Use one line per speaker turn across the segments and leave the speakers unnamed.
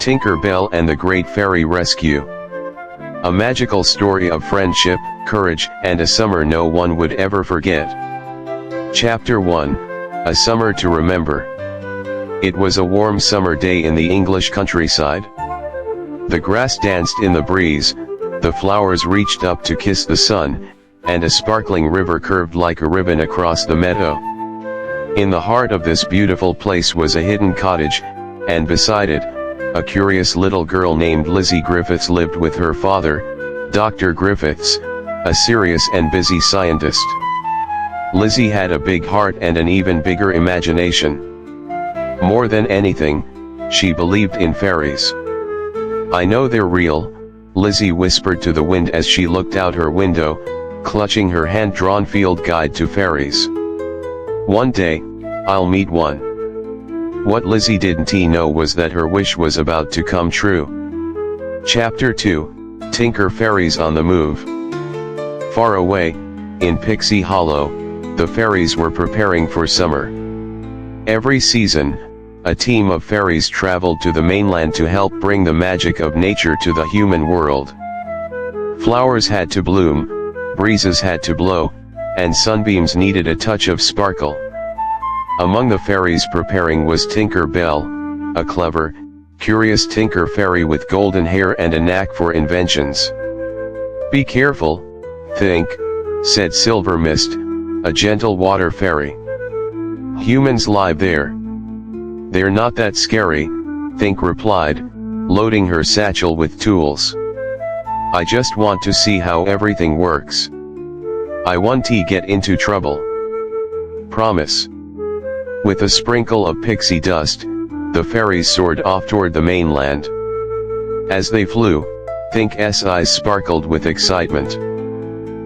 Tinker Bell and the Great Fairy Rescue. A magical story of friendship, courage, and a summer no one would ever forget. Chapter 1, A Summer to Remember. It was a warm summer day in the English countryside. The grass danced in the breeze, the flowers reached up to kiss the sun, and a sparkling river curved like a ribbon across the meadow. In the heart of this beautiful place was a hidden cottage, and beside it, a curious little girl named Lizzy Griffiths lived with her father, Dr. Griffiths, a serious and busy scientist. Lizzy had a big heart and an even bigger imagination. More than anything, she believed in fairies. "I know they're real," Lizzy whispered to the wind as she looked out her window, clutching her hand-drawn field guide to fairies. "One day, I'll meet one." What Lizzy didn't know was that her wish was about to come true. Chapter 2, Tinker Fairies on the Move. Far away, in Pixie Hollow, the fairies were preparing for summer. Every season, a team of fairies traveled to the mainland to help bring the magic of nature to the human world. Flowers had to bloom, breezes had to blow, and sunbeams needed a touch of sparkle. Among the fairies preparing was Tinker Bell, a clever, curious tinker fairy with golden hair and a knack for inventions. "Be careful, Tink," said Silver Mist, a gentle water fairy. "Humans live there." "They're not that scary," Tink replied, loading her satchel with tools. "I just want to see how everything works. I won't get into trouble. Promise." With a sprinkle of pixie dust, the fairies soared off toward the mainland. As they flew, Tink's eyes sparkled with excitement.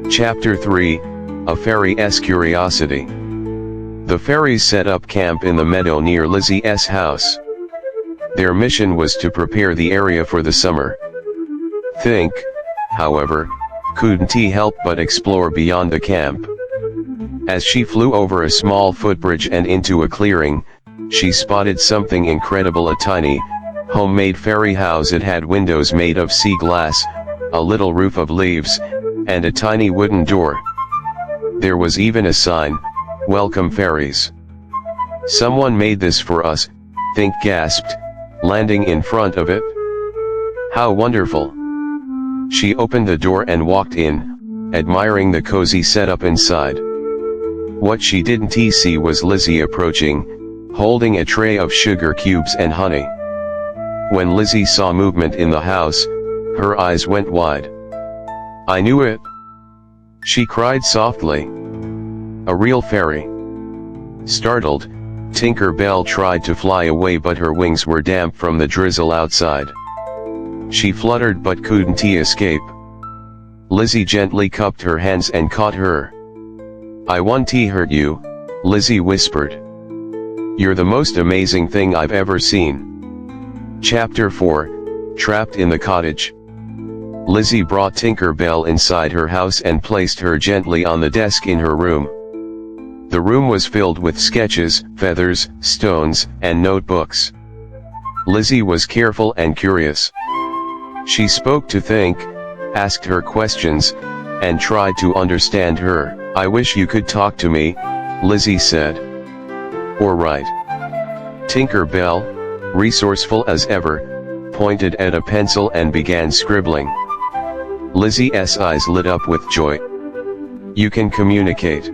Chapter 3, A Fairy's Curiosity. The fairies set up camp in the meadow near Lizzy's house. Their mission was to prepare the area for the summer. Tink, however, couldn't help but explore beyond the camp. As she flew over a small footbridge and into a clearing, she spotted something incredible: a tiny, homemade fairy house. It had windows made of sea glass, a little roof of leaves, and a tiny wooden door. There was even a sign, "Welcome Fairies." "Someone made this for us," Tink gasped, landing in front of it. "How wonderful." She opened the door and walked in, admiring the cozy setup inside. What she didn't see was Lizzy approaching, holding a tray of sugar cubes and honey. When Lizzy saw movement in the house, her eyes went wide. "I knew it!" she cried softly. "A real fairy." Startled, Tinker Bell tried to fly away, but her wings were damp from the drizzle outside. She fluttered but couldn't escape. Lizzy gently cupped her hands and caught her. "I won't hurt you," Lizzy whispered. "You're the most amazing thing I've ever seen." Chapter 4, Trapped in the Cottage. Lizzy brought Tinker Bell inside her house and placed her gently on the desk in her room. The room was filled with sketches, feathers, stones, and notebooks. Lizzy was careful and curious. She spoke to Tink, asked her questions, and tried to understand her. "I wish you could talk to me," Lizzy said. "All right." Tinker Bell, resourceful as ever, pointed at a pencil and began scribbling. Lizzy's eyes lit up with joy. "You can communicate."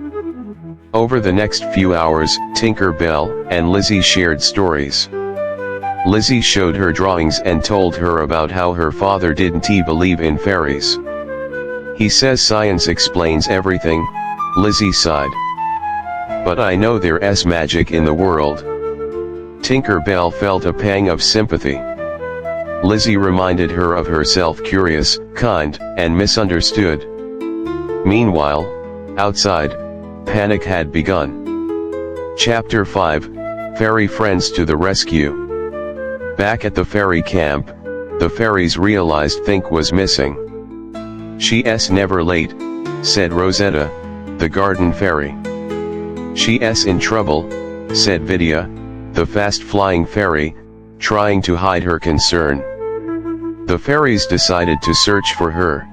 Over the next few hours, Tinker Bell and Lizzy shared stories. Lizzy showed her drawings and told her about how her father didn't believe in fairies. "He says science explains everything," Lizzy sighed. "But I know there's magic in the world." Tinker Bell felt a pang of sympathy. Lizzy reminded her of herself: curious, kind, and misunderstood. Meanwhile, outside, panic had begun. Chapter 5, Fairy Friends to the Rescue. Back at the fairy camp, the fairies realized Tink was missing. "She's never late," said Rosetta, the garden fairy. "She's in trouble," said Vidia, the fast-flying fairy, trying to hide her concern. The fairies decided to search for her.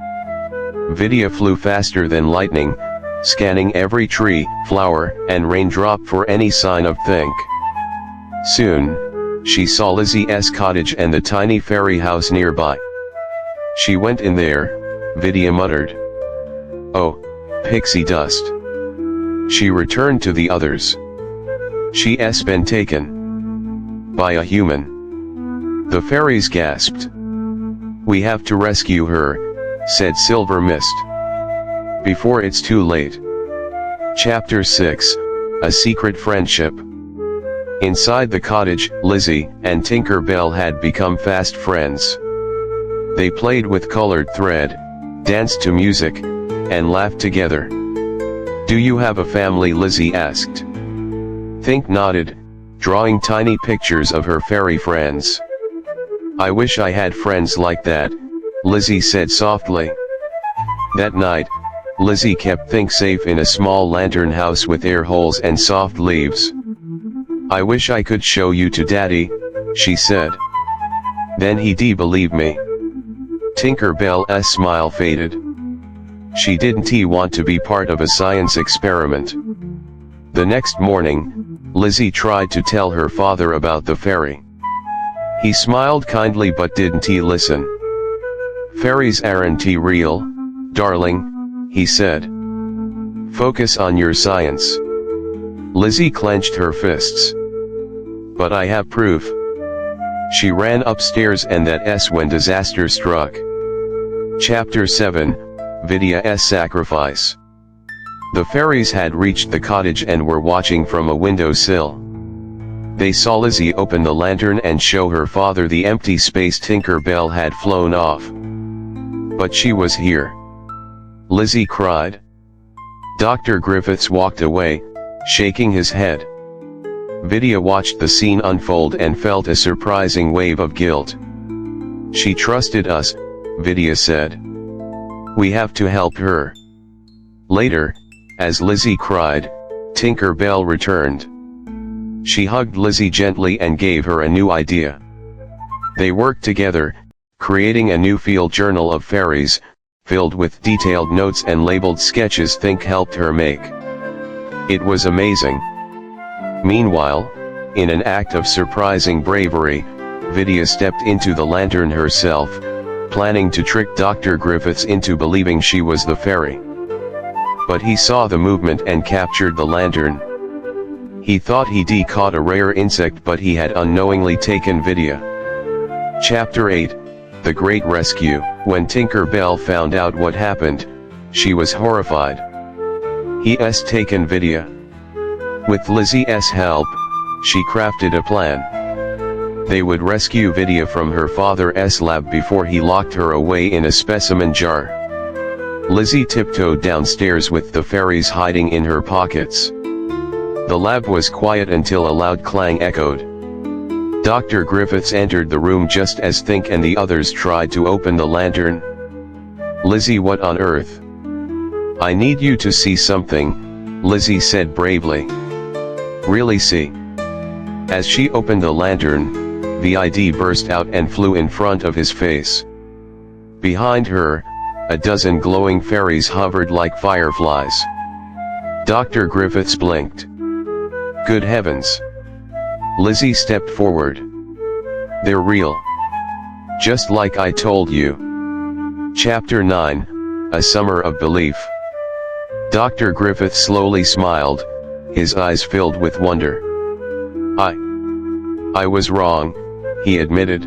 Vidia flew faster than lightning, scanning every tree, flower, and raindrop for any sign of Tink. Soon, she saw Lizzy's cottage and the tiny fairy house nearby. She went in there, Vidia muttered. "Oh, pixie dust." She returned to the others. "She's been taken by a human." The fairies gasped. "We have to rescue her," said Silver Mist, "before it's too late." Chapter 6, A Secret Friendship. Inside the cottage, Lizzy and Tinker Bell had become fast friends. They played with colored thread, danced to music, and laughed together. "Do you have a family?" Lizzy asked. Tink nodded, drawing tiny pictures of her fairy friends. "I wish I had friends like that," Lizzy said softly. That night, Lizzy kept Tink safe in a small lantern house with air holes and soft leaves. "I wish I could show you to Daddy," she said. "Then he'd believe me." Tinker Bell's smile faded. She didn't want to be part of a science experiment. The next morning, Lizzy tried to tell her father about the fairy. He smiled kindly but didn't listen. "Fairies aren't real, darling," he said. "Focus on your science." Lizzy clenched her fists. "But I have proof." She ran upstairs, and that's when disaster struck. Chapter 7, Vidia's Sacrifice. The fairies had reached the cottage and were watching from a windowsill. They saw Lizzy open the lantern and show her father the empty space Tinker Bell had flown off. "But she was here," Lizzy cried. Dr. Griffiths walked away, shaking his head. Vidia watched the scene unfold and felt a surprising wave of guilt. "She trusted us," Vidia said. "We have to help her." Later, as Lizzy cried, Tinker Bell returned. She hugged Lizzy gently and gave her a new idea. They worked together, creating a new field journal of fairies, filled with detailed notes and labeled sketches Tink helped her make. It was amazing. Meanwhile, in an act of surprising bravery, Vidia stepped into the lantern herself, planning to trick Dr. Griffiths into believing she was the fairy. But he saw the movement and captured the lantern. He thought he'd caught a rare insect, but he had unknowingly taken Vidia. Chapter 8, The Great Rescue. When Tinker Bell found out what happened, she was horrified. He's taken Vidia. With Lizzy's help, she crafted a plan. They would rescue Vidia from her father's lab before he locked her away in a specimen jar. Lizzy tiptoed downstairs with the fairies hiding in her pockets. The lab was quiet until a loud clang echoed. Dr. Griffiths entered the room just as Tink and the others tried to open the lantern. "Lizzy, what on earth?" "I need you to see something," Lizzy said bravely. "Really see?" As she opened the lantern, Vid burst out and flew in front of his face. Behind her, a dozen glowing fairies hovered like fireflies. Dr. Griffiths blinked. "Good heavens!" Lizzy stepped forward. "They're real. Just like I told you." Chapter 9, A Summer of Belief. Dr. Griffiths slowly smiled, his eyes filled with wonder. I was wrong," he admitted.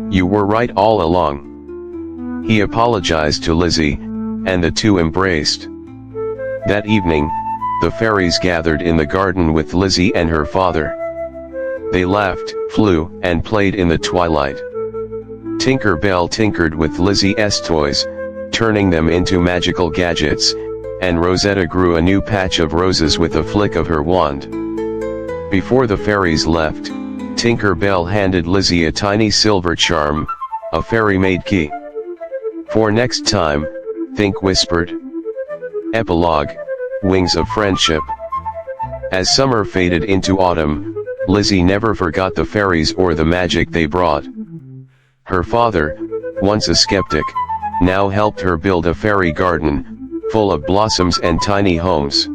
"You were right all along." He apologized to Lizzy, and the two embraced. That evening, the fairies gathered in the garden with Lizzy and her father. They laughed, flew, and played in the twilight. Tinker Bell tinkered with Lizzy's toys, turning them into magical gadgets, and Rosetta grew a new patch of roses with a flick of her wand. Before the fairies left, Tinker Bell handed Lizzy a tiny silver charm, a fairy-made key. "For next time," Tink whispered. Epilogue, Wings of Friendship. As summer faded into autumn, Lizzy never forgot the fairies or the magic they brought. Her father, once a skeptic, now helped her build a fairy garden, full of blossoms and tiny homes.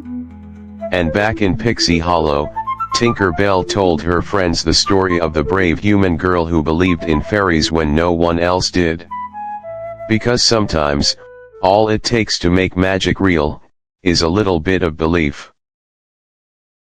And back in Pixie Hollow, Tinker Bell told her friends the story of the brave human girl who believed in fairies when no one else did. Because sometimes, all it takes to make magic real, is a little bit of belief.